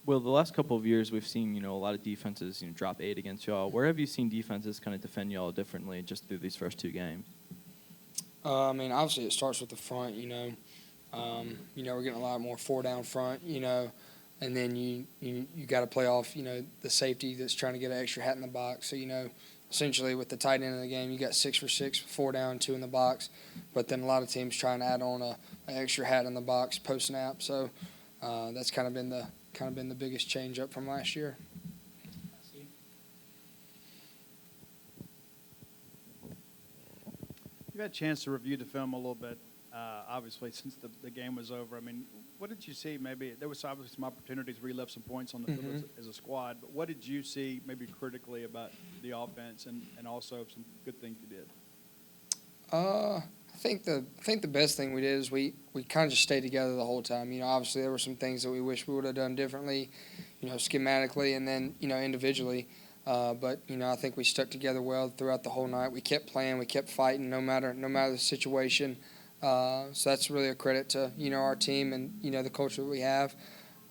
Well, the last couple of years we've seen, a lot of defenses, drop 8 against y'all. Where have you seen defenses kind of defend y'all differently just through these first 2 games? I mean, obviously it starts with the front. We're getting a lot more 4-down front. And then you got to play off, the safety that's trying to get an extra hat in the box. So, essentially with the tight end of the game, you got 6 for 6, 4 down, 2 in the box. But then a lot of teams trying to add on an extra hat in the box post snap. So that's kind of been the biggest change up from last year. You've had a chance to review the film a little bit, obviously, since the game was over. I mean, what did you see? Maybe there was obviously some opportunities where you left some points on the field as a squad, but what did you see maybe critically about the offense and also some good things you did? I think the best thing we did is we kind of just stayed together the whole time. Obviously there were some things that we wish we would have done differently, schematically and then, individually. But I think we stuck together well throughout the whole night. We kept playing, we kept fighting, no matter the situation. So that's really a credit to our team and the culture that we have.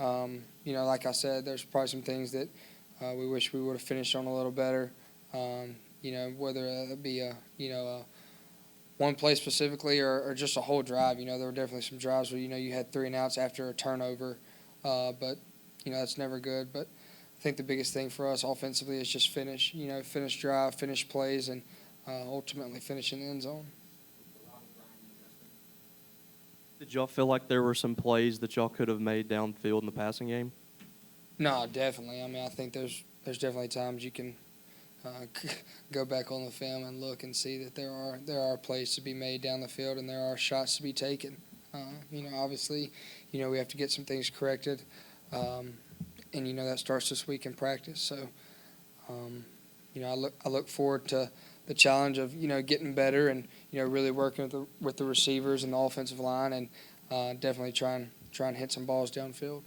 Like I said, there's probably some things that we wish we would have finished on a little better. Whether it be one play specifically or just a whole drive. There were definitely some drives where you had 3 and outs after a turnover, but that's never good. But I think the biggest thing for us offensively is just finish drive, finish plays, and ultimately finish in the end zone. Did y'all feel like there were some plays that y'all could have made downfield in the passing game? No, definitely. I mean, I think there's definitely times you can go back on the film and look and see that there are plays to be made down the field and there are shots to be taken. Obviously, we have to get some things corrected. And that starts this week in practice. So, I look forward to the challenge of getting better and really working with the receivers and the offensive line and definitely try and hit some balls downfield.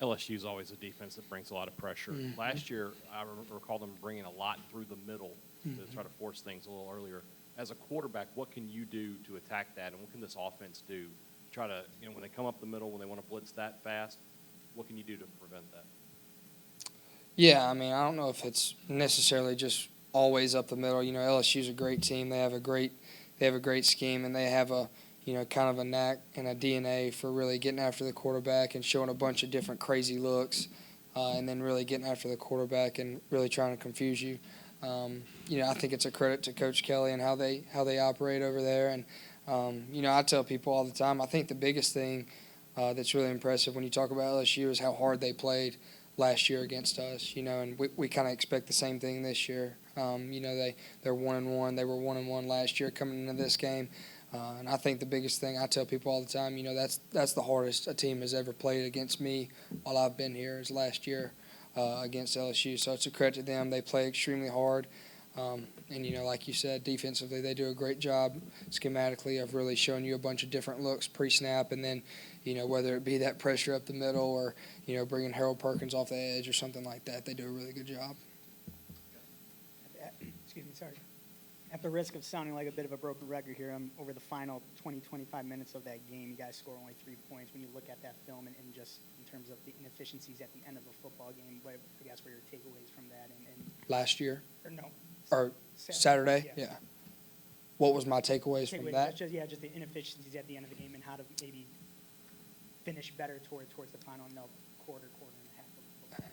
LSU is always a defense that brings a lot of pressure. Mm-hmm. Last year, I recall them bringing a lot through the middle to try to force things a little earlier. As a quarterback, what can you do to attack that, and what can this offense do? Try to, when they come up the middle, when they want to blitz that fast, what can you do to prevent that? Yeah, I mean, I don't know if it's necessarily just always up the middle. LSU's a great team. They have a great scheme, and they have a kind of a knack and a DNA for really getting after the quarterback and showing a bunch of different crazy looks, and then really getting after the quarterback and really trying to confuse you. I think it's a credit to Coach Kelly and how they operate over there. And I tell people all the time, I think the biggest thing that's really impressive when you talk about LSU is how hard they played last year against us. And we kind of expect the same thing this year. They're 1-1. They were 1-1 last year coming into this game. And I think the biggest thing I tell people all the time, that's the hardest a team has ever played against me while I've been here is last year against LSU. So it's a credit to them. They play extremely hard. And, like you said, defensively they do a great job schematically of really showing you a bunch of different looks pre-snap. And then, whether it be that pressure up the middle or, bringing Harold Perkins off the edge or something like that, they do a really good job. Excuse me, sorry. At the risk of sounding like a bit of a broken record here, over the final 20-25 minutes of that game, you guys score only 3 points. When you look at that film and just in terms of the inefficiencies at the end of a football game, what I guess were your takeaways from that? And last year? Or no. Or Saturday? Yeah. What was my takeaways from that? Just the inefficiencies at the end of the game and how to maybe finish better towards the final quarter and a half of football.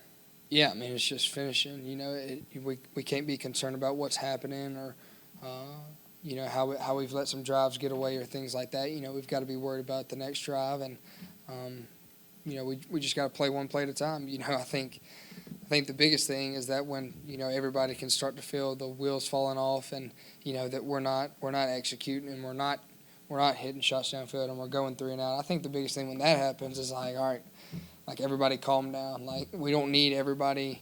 Yeah, I mean, it's just finishing. We can't be concerned about what's happening or how we've let some drives get away or things like that. We've got to be worried about the next drive, and we just got to play one play at a time. I think the biggest thing is that when everybody can start to feel the wheels falling off, and that we're not executing and we're not hitting shots downfield and we're going 3 and out. I think the biggest thing when that happens is like, all right, like everybody calm down. Like we don't need everybody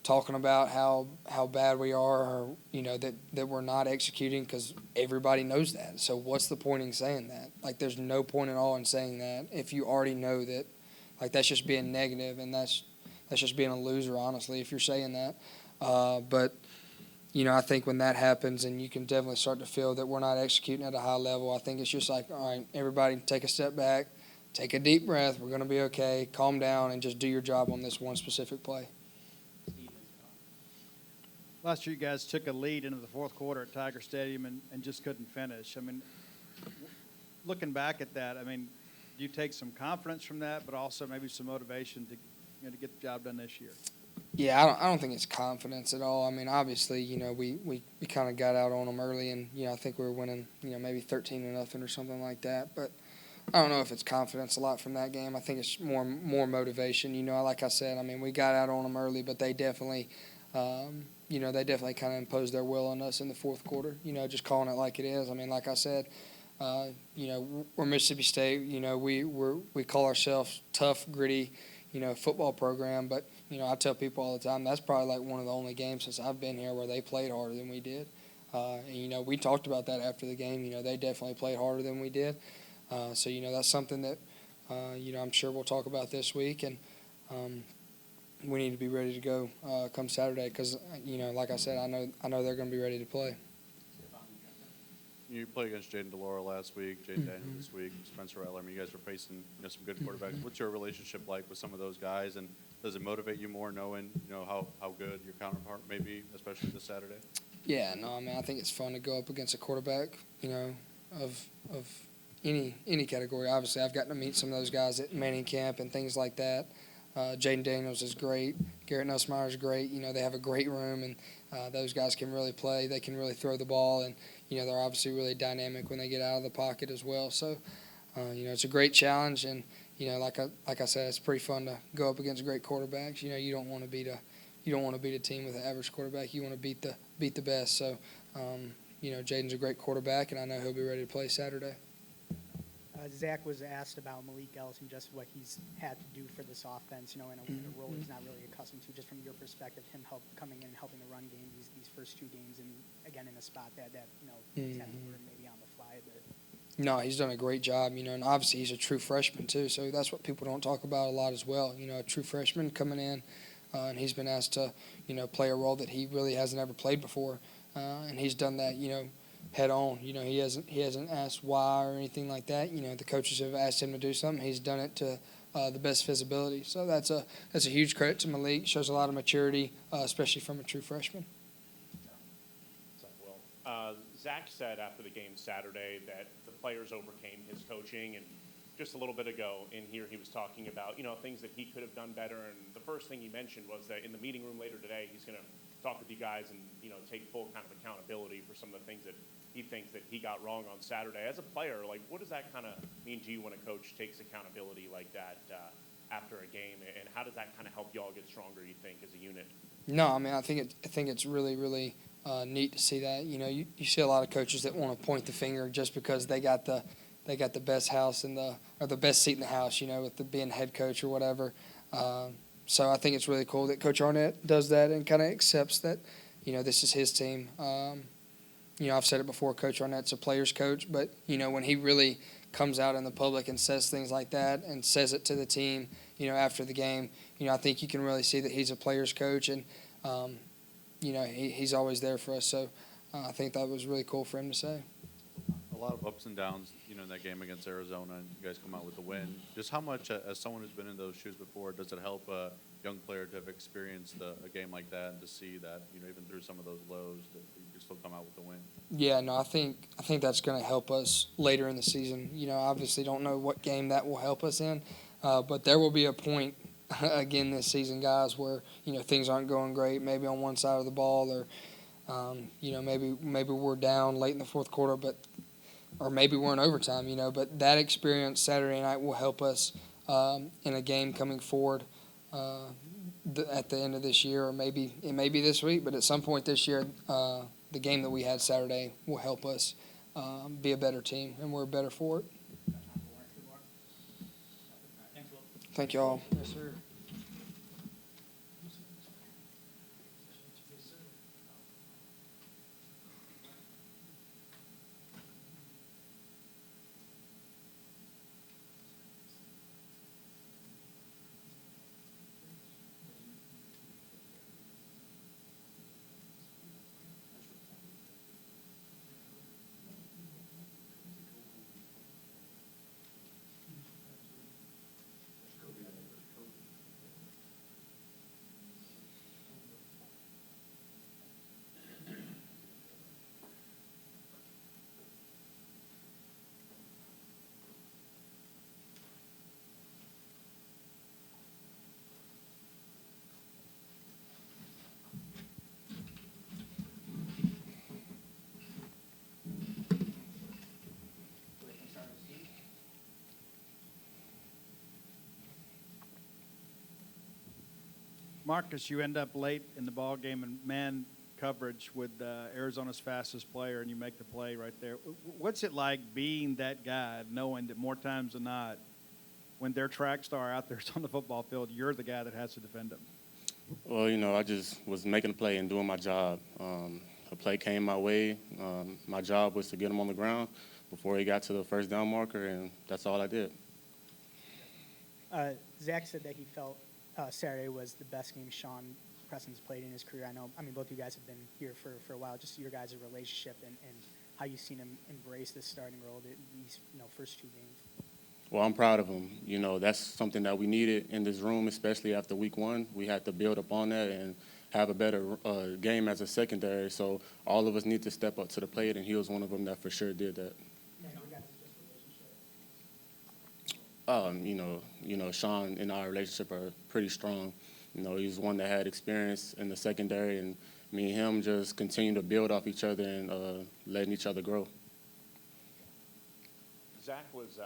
talking about how bad we are or that we're not executing, because everybody knows that. So what's the point in saying that? Like there's no point at all in saying that if you already know that. Like that's just being negative, and that's just being a loser, honestly, if you're saying that. But I think when that happens and you can definitely start to feel that we're not executing at a high level, I think it's just like, all right, everybody take a step back, take a deep breath. We're going to be okay. Calm down and just do your job on this one specific play. Last year, you guys took a lead into the fourth quarter at Tiger Stadium and just couldn't finish. I mean, looking back at that, I mean, do you take some confidence from that, but also maybe some motivation to get the job done this year? Yeah, I don't think it's confidence at all. I mean, obviously, we kind of got out on them early, and I think we were winning, maybe 13-0 or something like that. But I don't know if it's confidence a lot from that game. I think it's more motivation. Like I said, I mean, we got out on them early, but they definitely, they definitely kind of imposed their will on us in the fourth quarter. Just calling it like it is. I mean, like I said, we're Mississippi State. We call ourselves tough, gritty, football program. But I tell people all the time that's probably like one of the only games since I've been here where they played harder than we did. And we talked about that after the game. They definitely played harder than we did. So that's something that I'm sure we'll talk about this week, and we need to be ready to go come Saturday because like I said, I know they're going to be ready to play. You played against Jaden DeLauro last week, Jaden Daniels this week, Spencer Eller. I mean, you guys were facing some good quarterbacks. What's your relationship like with some of those guys, and does it motivate you more knowing how good your counterpart may be, especially this Saturday? Yeah, no, I mean, I think it's fun to go up against a quarterback, of any category. Obviously, I've gotten to meet some of those guys at Manning camp and things like that. Jaden Daniels is great. Garrett Nussmeier is great. They have a great room, and those guys can really play. They can really throw the ball, and they're obviously really dynamic when they get out of the pocket as well. So, it's a great challenge, and like I said, it's pretty fun to go up against great quarterbacks. You don't want to beat a team with an average quarterback. You want to beat the best. So, Jaden's a great quarterback, and I know he'll be ready to play Saturday. Zach was asked about Malik Ellis and just what he's had to do for this offense, in a role he's not really accustomed to. Just from your perspective, him coming in and helping the run game these first two games, and again in a spot that he's had to learn maybe on the fly a bit. No, he's done a great job, and obviously he's a true freshman too. So that's what people don't talk about a lot as well. A true freshman coming in, and he's been asked to, play a role that he really hasn't ever played before, and he's done that, head on. He hasn't asked why or anything like that. The coaches have asked him to do something. He's done it to the best of his ability. So that's a huge credit to Malik. Shows a lot of maturity, especially from a true freshman. Zach said after the game Saturday that the players overcame his coaching, and just a little bit ago in here he was talking about things that he could have done better. And the first thing he mentioned was that in the meeting room later today he's going to talk with you guys and take full kind of accountability for some of the things that he thinks that he got wrong on Saturday. As a player, like, what does that kind of mean to you when a coach takes accountability like that after a game, and how does that kind of help y'all get stronger, you think, as a unit? No, I mean, I think it's really, really neat to see that. You see a lot of coaches that want to point the finger just because they got the best house or the best seat in the house, with being head coach or whatever. So I think it's really cool that Coach Arnett does that and kind of accepts that, this is his team. I've said it before, Coach Arnett's a player's coach, but, when he really comes out in the public and says things like that and says it to the team, after the game, I think you can really see that he's a player's coach, and, he's always there for us. So I think that was really cool for him to say. A lot of ups and downs, in that game against Arizona, and you guys come out with the win. Just how much, as someone who's been in those shoes before, does it help a young player to have experienced a game like that and to see that, even through some of those lows, that you can still come out with the win? Yeah, no, I think that's going to help us later in the season. Obviously don't know what game that will help us in, but there will be a point again this season, guys, where things aren't going great, maybe on one side of the ball, or maybe we're down late in the fourth quarter, or maybe we're in overtime, but that experience Saturday night will help us in a game coming forward at the end of this year, or maybe it may be this week, but at some point this year, the game that we had Saturday will help us be a better team, and we're better for it. Thank you all. Yes, sir. Marcus, you end up late in the ball game in man coverage with Arizona's fastest player, and you make the play right there. What's it like being that guy, knowing that more times than not, when their track star out there is on the football field, you're the guy that has to defend him? Well, I just was making a play and doing my job. A play came my way. My job was to get him on the ground before he got to the first down marker, and that's all I did. Zach said that he felt Saturday was the best game Sean Preston's played in his career. I mean, both you guys have been here for a while. Just your guys' relationship and how you've seen him embrace this starting role these first 2 games. Well, I'm proud of him. That's something that we needed in this room, especially after week 1. We had to build upon that and have a better game as a secondary. So all of us need to step up to the plate, and he was one of them that for sure did that. Sean and our relationship are pretty strong. He's one that had experience in the secondary, and me and him just continue to build off each other and letting each other grow. Zach was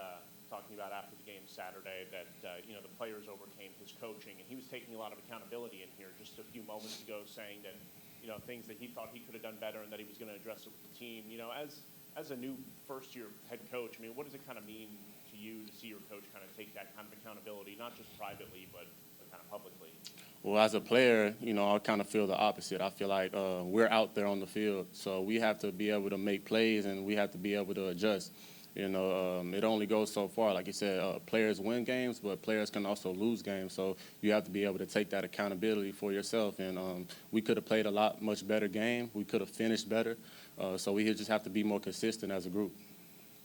talking about after the game Saturday that, the players overcame his coaching, and he was taking a lot of accountability in here just a few moments ago, saying that, things that he thought he could have done better and that he was going to address it with the team. As a new first-year head coach, I mean, what does it kind of mean to you to see your coach kind of take that kind of accountability, not just privately, but kind of publicly? Well, as a player, I kind of feel the opposite. I feel like we're out there on the field, so we have to be able to make plays and we have to be able to adjust. It only goes so far. Like you said, players win games, but players can also lose games. So you have to be able to take that accountability for yourself. And we could have played a much better game. We could have finished better. So we just have to be more consistent as a group.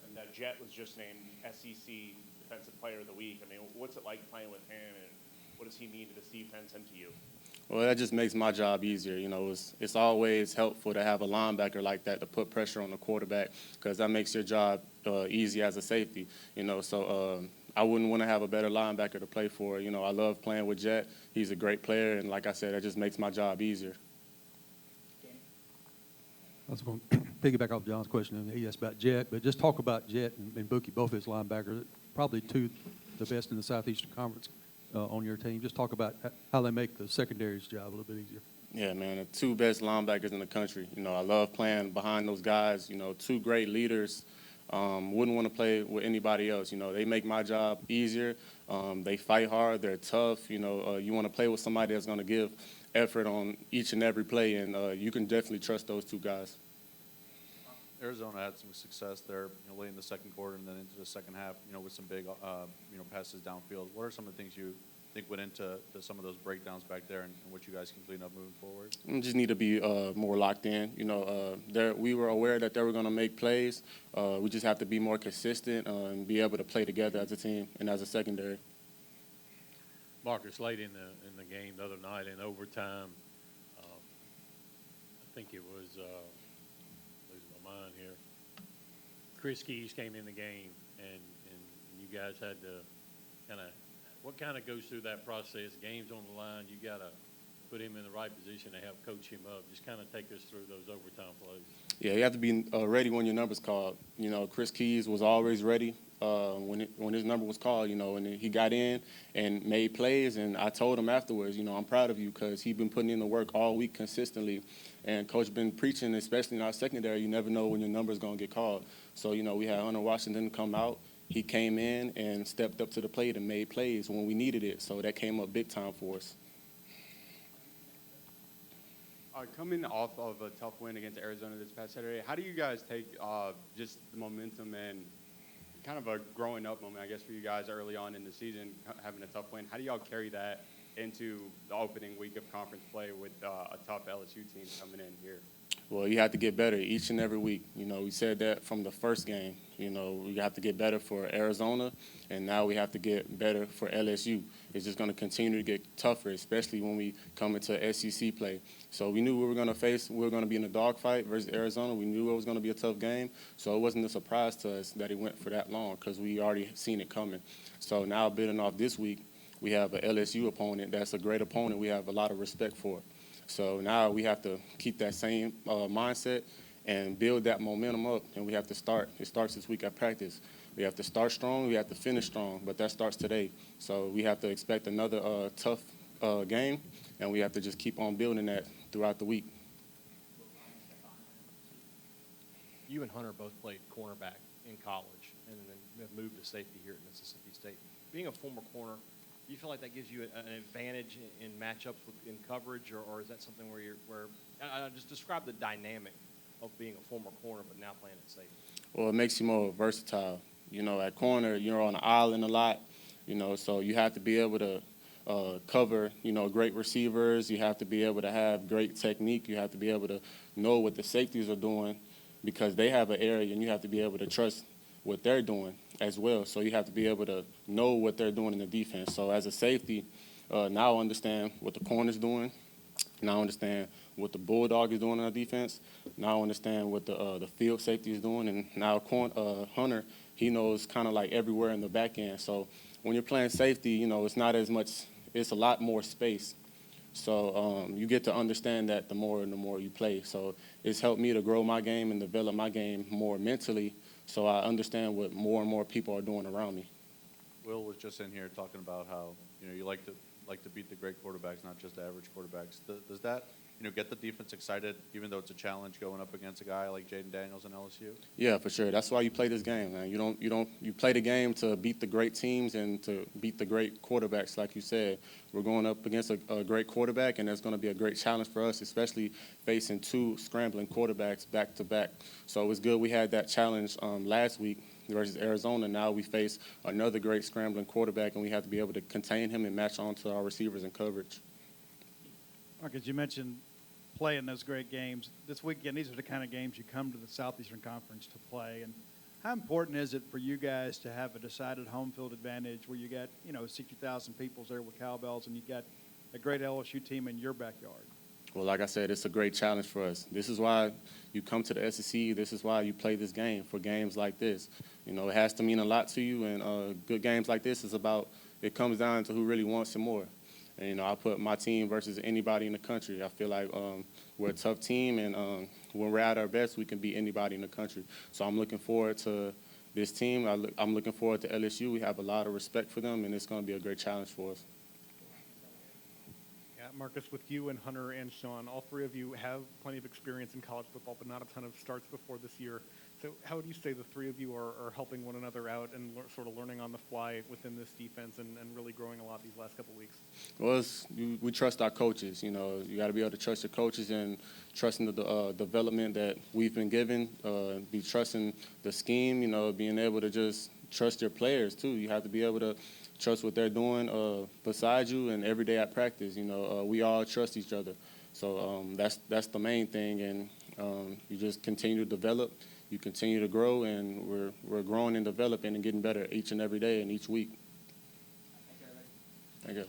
And Jet was just named SEC Defensive Player of the Week. I mean, what's it like playing with him, and what does he mean to this defense and to you? Well, that just makes my job easier. It's always helpful to have a linebacker like that to put pressure on the quarterback, because that makes your job easy as a safety. So I wouldn't want to have a better linebacker to play for. I love playing with Jet. He's a great player, and like I said, that just makes my job easier. I was going to piggyback off John's question, and he asked about Jet, but just talk about Jet and Bookie, both his linebackers, probably 2 the best in the Southeastern Conference on your team. Just talk about how they make the secondary's job a little bit easier. Yeah, man, the 2 best linebackers in the country. I love playing behind those guys. 2 great leaders. Wouldn't want to play with anybody else. They make my job easier. They fight hard. They're tough. You want to play with somebody that's going to give effort on each and every play, and you can definitely trust those 2 guys. Arizona had some success there, late in the second quarter and then into the second half, with some big, passes downfield. What are some of the things you think went into some of those breakdowns back there, and what you guys can clean up moving forward? We just need to be more locked in. We were aware that they were going to make plays. We just have to be more consistent and be able to play together as a team and as a secondary. Marcus, late in the game the other night in overtime, I think it was losing my mind here. Chris Keys came in the game, and you guys had to what kind of goes through that process? Game's on the line, you got to put him in the right position to help coach him up. Just kind of take us through those overtime plays. Yeah, you have to be ready when your number's called. Chris Keys was always ready when his number was called, and he got in and made plays. And I told him afterwards, I'm proud of you, because he's been putting in the work all week consistently. And Coach been preaching, especially in our secondary, you never know when your number's going to get called. So, we had Hunter Washington come out. He came in and stepped up to the plate and made plays when we needed it. So that came up big time for us. Coming off of a tough win against Arizona this past Saturday, how do you guys take just the momentum and kind of a growing up moment, I guess, for you guys early on in the season, having a tough win? How do y'all carry that into the opening week of conference play with a tough LSU team coming in here? Well, you have to get better each and every week. We said that from the first game. We have to get better for Arizona, and now we have to get better for LSU. It's just going to continue to get tougher, especially when we come into SEC play. So we knew we were going to face. We were going to be in a dogfight versus Arizona. We knew it was going to be a tough game. So it wasn't a surprise to us that it went for that long, because we already seen it coming. So now bidding off this week, we have an LSU opponent that's a great opponent we have a lot of respect for. So now we have to keep that same mindset and build that momentum up, and we have to start. It starts this week at practice. We have to start strong. We have to finish strong, but that starts today. So we have to expect another tough game, and we have to just keep on building that throughout the week. You and Hunter both played cornerback in college and then have moved to safety here at Mississippi State. Being a former corner, do you feel like that gives you an advantage in matchups in coverage, or is that something where just describe the dynamic of being a former corner but now playing at safety? Well, it makes you more versatile. You know, at corner, you're on the island a lot, you know, so you have to be able to cover, you know, great receivers. You have to be able to have great technique. You have to be able to know what the safeties are doing because they have an area, and you have to be able to trust what they're doing as well. So you have to be able to know what they're doing in the defense. So as a safety, now I understand what the corner's doing. Now I understand what the bulldog is doing on defense. Now I understand what the field safety is doing. And now Hunter, he knows kind of like everywhere in the back end. So when you're playing safety, you know, it's not as much, it's a lot more space. So you get to understand that the more and the more you play. So it's helped me to grow my game and develop my game more mentally, so I understand what more and more people are doing around me. Will was just in here talking about how, you know, you like to beat the great quarterbacks, not just the average quarterbacks. Does that, you know, get the defense excited, even though it's a challenge going up against a guy like Jaden Daniels in LSU? Yeah, for sure. That's why you play this game, man. You play the game to beat the great teams and to beat the great quarterbacks, like you said. We're going up against a great quarterback, and that's going to be a great challenge for us, especially facing two scrambling quarterbacks back to back. So it was good we had that challenge last week versus Arizona. Now we face another great scrambling quarterback, and we have to be able to contain him and match on to our receivers in coverage. Marcus, you mentioned playing those great games. This weekend, these are the kind of games you come to the Southeastern Conference to play. And how important is it for you guys to have a decided home field advantage where you got, you know, 60,000 people there with cowbells and you got a great LSU team in your backyard? Well, like I said, it's a great challenge for us. This is why you come to the SEC. This is why you play this game, for games like this. You know, it has to mean a lot to you, and good games like this is about, it comes down to who really wants it more. And, you know, I put my team versus anybody in the country. I feel like we're a tough team, and when we're at our best, we can beat anybody in the country. So I'm looking forward to this team. I'm looking forward to LSU. We have a lot of respect for them, and it's going to be a great challenge for us. Yeah, Marcus, with you and Hunter and Sean, all three of you have plenty of experience in college football, but not a ton of starts before this year. So how would you say the three of you are helping one another out and sort of learning on the fly within this defense and really growing a lot these last couple of weeks? Well, we trust our coaches. You know, you got to be able to trust your coaches and trusting the development that we've been given, be trusting the scheme, you know, being able to just trust your players, too. You have to be able to trust what they're doing beside you and every day at practice. You know, we all trust each other. So that's the main thing, and you just continue to develop. You continue to grow, and we're growing and developing and getting better each and every day and each week. Thank you.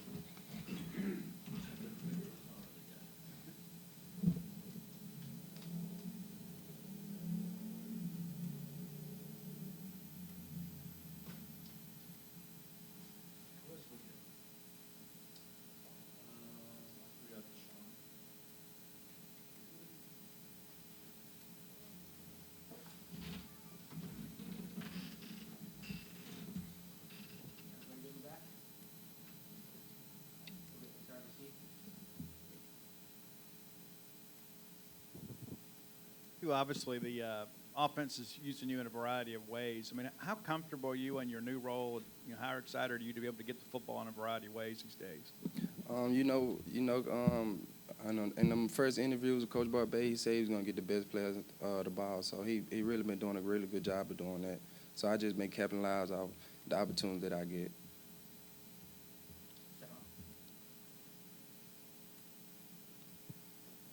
Obviously, the offense is using you in a variety of ways. I mean, how comfortable are you in your new role? You know, how excited are you to be able to get the football in a variety of ways these days? I know in the first interviews with Coach Barbe, he said he was going to get the best players the ball. So he really been doing a really good job of doing that. So I just been capitalize off the opportunities that I get.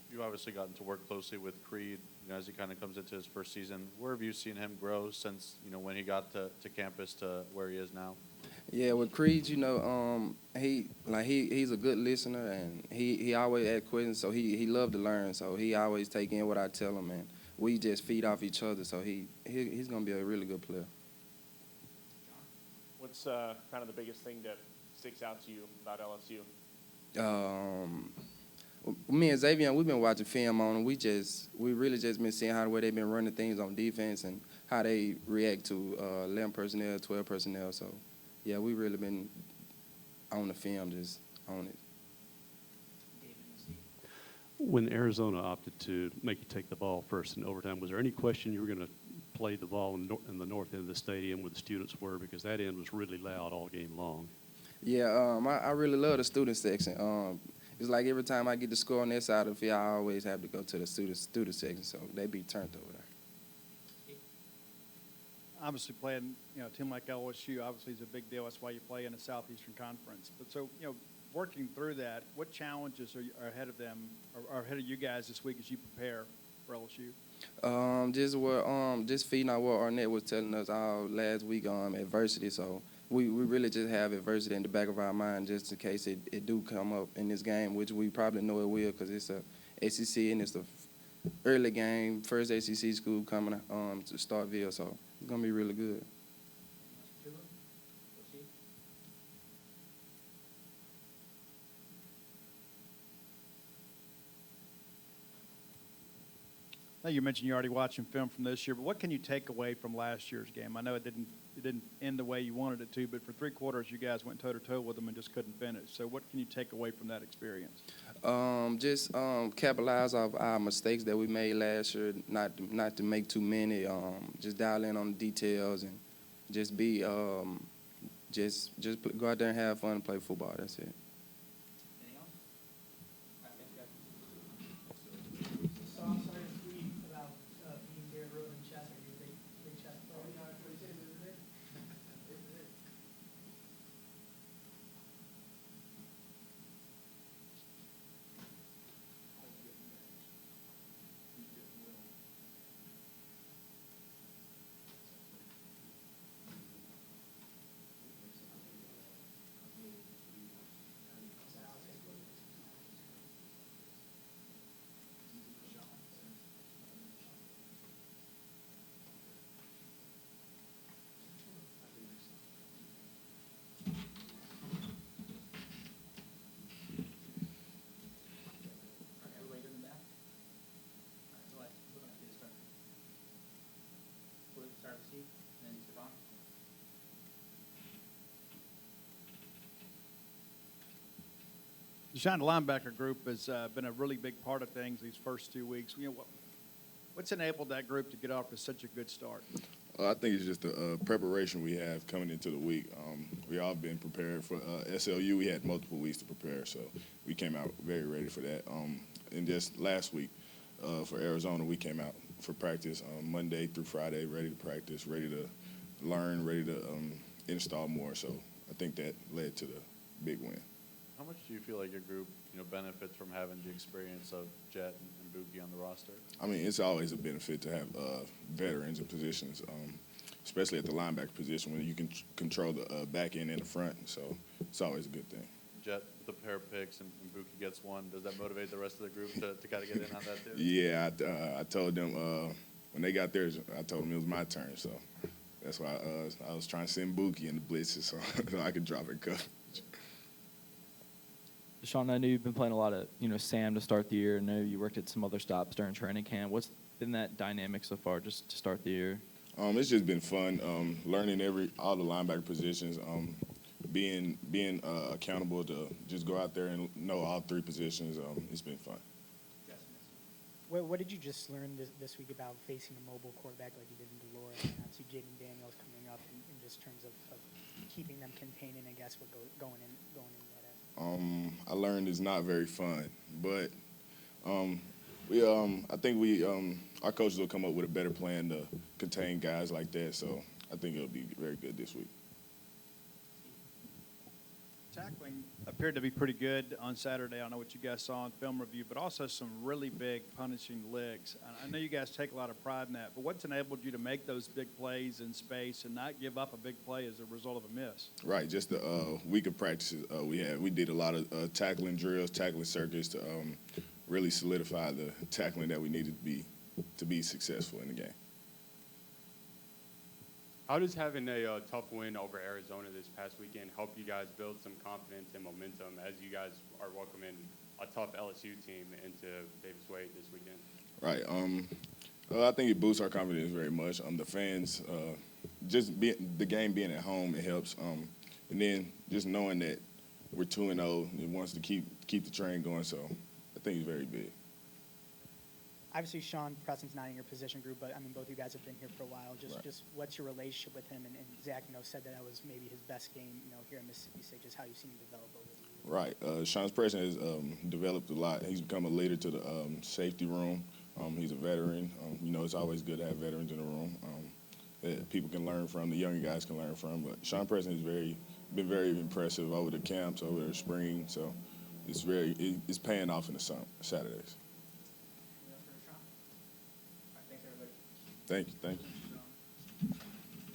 You've obviously gotten to work closely with Creed, you know, as he kind of comes into his first season. Where have you seen him grow since, you know, when he got to campus to where he is now? Yeah, with Creed, you know, he's a good listener, and he always asks questions, so he loved to learn. So he always take in what I tell him, and we just feed off each other. So he's gonna be a really good player. What's kind of the biggest thing that sticks out to you about LSU? Me and Xavier, we've been watching film on them. We really just been seeing how the way they've been running things on defense and how they react to 11 personnel, 12 personnel. So, yeah, we really been on the film, just on it. When Arizona opted to make you take the ball first in overtime, was there any question you were going to play the ball in the north end of the stadium where the students were? Because that end was really loud all game long. Yeah, I really love the student section. It's like every time I get to score on that side of the field, I always have to go to the student section, so they be turned over there. Obviously, playing a team like LSU obviously is a big deal. That's why you play in the Southeastern Conference. But so working through that, what challenges are ahead of them or ahead of you guys this week as you prepare for LSU? Just feeding out what Arnett was telling us all last week on adversity. So we really just have adversity in the back of our mind just in case it do come up in this game, which we probably know it will because it's a ACC and it's the early game, first ACC school coming to Starkville. So it's gonna be really good. Now you mentioned you're already watching film from this year, but what can you take away from last year's game? I know it didn't end the way you wanted it to, but for 3 quarters you guys went toe-to-toe with them and just couldn't finish. So what can you take away from that experience? Just capitalize off our mistakes that we made last year, not to make too many. Just dial in on the details and just be just go out there and have fun and play football. That's it. Deshaun, the linebacker group has been a really big part of things these first 2 weeks. What's enabled that group to get off to such a good start? I think it's just the preparation we have coming into the week. We all been prepared for SLU. We had multiple weeks to prepare, so we came out very ready for that. And just last week for Arizona, we came out for practice Monday through Friday, ready to practice, ready to learn, ready to install more. So I think that led to the big win. How much do you feel like your group, benefits from having the experience of Jet and Buki on the roster? I mean, it's always a benefit to have veterans in positions, especially at the linebacker position when you can control the back end and the front. So it's always a good thing. Jet with a pair of picks and Buki gets one. Does that motivate the rest of the group to kind of get in on that too? Yeah, I told them when they got theirs, I told them it was my turn. So that's why I was trying to send Buki in the blitzes so I could drop it coverage. Deshaun, I know you've been playing a lot of, Sam to start the year. I know you worked at some other stops during training camp. What's been that dynamic so far just to start the year? It's just been fun learning all the linebacker positions, being accountable to just go out there and know all 3 positions. It's been fun. What did you just learn this week about facing a mobile quarterback like you did in Delora? And obviously, Jaden Daniels coming up in just terms of keeping them contained and I guess what going in that aspect. I learned it's not very fun, but I think our coaches will come up with a better plan to contain guys like that. So I think it'll be very good this week. Tackling appeared to be pretty good on Saturday. I don't know what you guys saw on film review, but also some really big punishing legs. I know you guys take a lot of pride in that, but what's enabled you to make those big plays in space and not give up a big play as a result of a miss? Right, just the week of practices we had. We did a lot of tackling drills, tackling circuits to really solidify the tackling that we needed to be successful in the game. How does having a tough win over Arizona this past weekend help you guys build some confidence and momentum as you guys are welcoming a tough LSU team into Davis Wade this weekend? Right. I think it boosts our confidence very much. The fans, the game being at home, it helps. And then just knowing that we're 2-0 and wants to keep the train going. So I think it's very big. obviously Sean Preston's not in your position group, but I mean, both of you guys have been here for a while. Right. Just what's your relationship with him? And Zach, said that was maybe his best game, here in Mississippi State. Just how you've seen him develop over the years. Right. Sean Preston has developed a lot. He's become a leader to the safety room. He's a veteran. It's always good to have veterans in the room that people can learn from, the younger guys can learn from. But Sean Preston has been very impressive over the camps, over the spring. So it's paying off in the Saturdays. Thanks, everybody. Thank you.